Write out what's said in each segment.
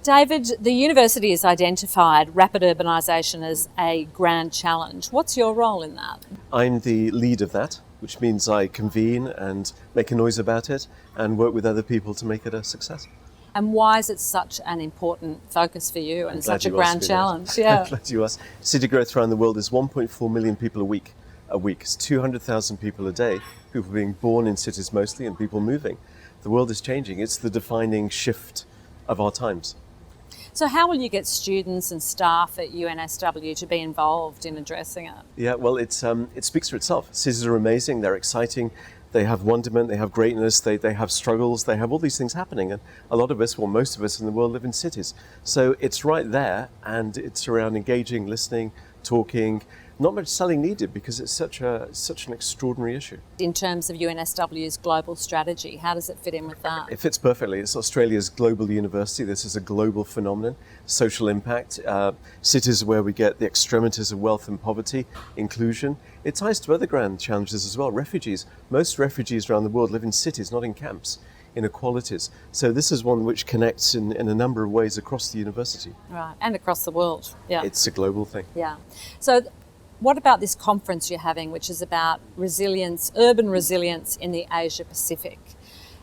David, the university has identified rapid urbanisation as a grand challenge. What's your role in that? I'm the lead of that, which means I convene and make a noise about it and work with other people to make it a success. And why is it such an important focus for you and such a grand challenge? Yeah. I'm glad you asked. City growth around the world is 1.4 million people a week. It's 200,000 people a day, people being born in cities mostly and people moving. The world is changing. It's the defining shift of our times. So how will you get students and staff at UNSW to be involved in addressing it? Yeah, well, it speaks for itself. Cities are amazing, they're exciting, they have wonderment, they have greatness, they have struggles, they have all these things happening. And a lot of us, well, most of us in the world live in cities. So it's right there, and it's around engaging, listening, talking. Not much selling needed because it's such an extraordinary issue. In terms of UNSW's global strategy, how does it fit in with that? It fits perfectly. It's Australia's global university. This is a global phenomenon, social impact, cities where we get the extremities of wealth and poverty, inclusion. It ties to other grand challenges as well. Refugees. Most refugees around the world live in cities, not in camps. Inequalities. So this is one which connects in a number of ways across the university. Right, and across the world. Yeah. It's a global thing. Yeah. So what about this conference you're having, which is about resilience, urban resilience in the Asia Pacific?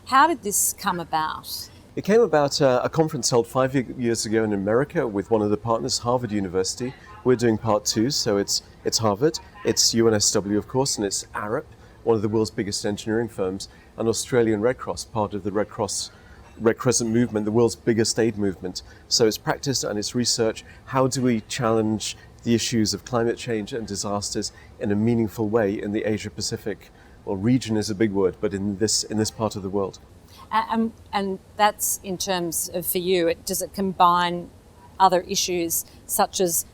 How did this come about? It came about a conference held 5 years ago in America with one of the partners, Harvard University. We're doing part two, so it's Harvard, it's UNSW, of course, and it's ARUP, one of the world's biggest engineering firms, and Australian Red Cross, part of the Red Crescent movement, the world's biggest aid movement. So it's practice and it's research. How do we challenge the issues of climate change and disasters in a meaningful way in the Asia Pacific? Well, region is a big word, but in this part of the world. And that's in terms of, for you, does it combine other issues such as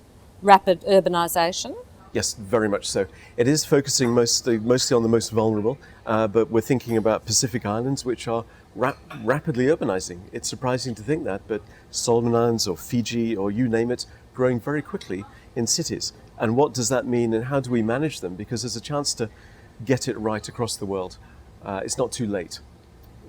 rapid urbanisation? Yes, very much so. It is focusing mostly on the most vulnerable, but we're thinking about Pacific Islands, which are rapidly urbanizing. It's surprising to think that, but Solomon Islands or Fiji or you name it, growing very quickly in cities. And what does that mean and how do we manage them? Because there's a chance to get it right across the world. It's not too late,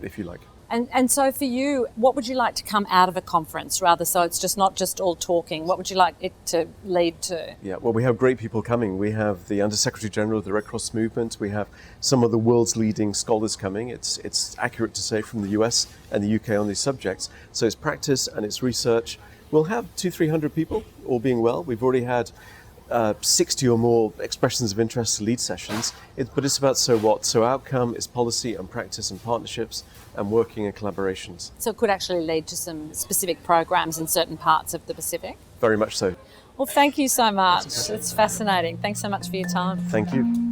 if you like. And so for you, what would you like to come out of a conference, rather, so it's just not just all talking? What would you like it to lead to? Yeah, well, we have great people coming. We have the Under-Secretary General of the Red Cross Movement. We have some of the world's leading scholars coming. It's accurate to say from the US and the UK on these subjects. So it's practice and it's research. We'll have 200-300 people, all being well. We've already had 60 or more expressions of interest to lead sessions, but it's about so what. So outcome is policy and practice and partnerships and working and collaborations. So it could actually lead to some specific programs in certain parts of the Pacific? Very much so. Well, thank you so much. It's fascinating. Thanks so much for your time. Thank you.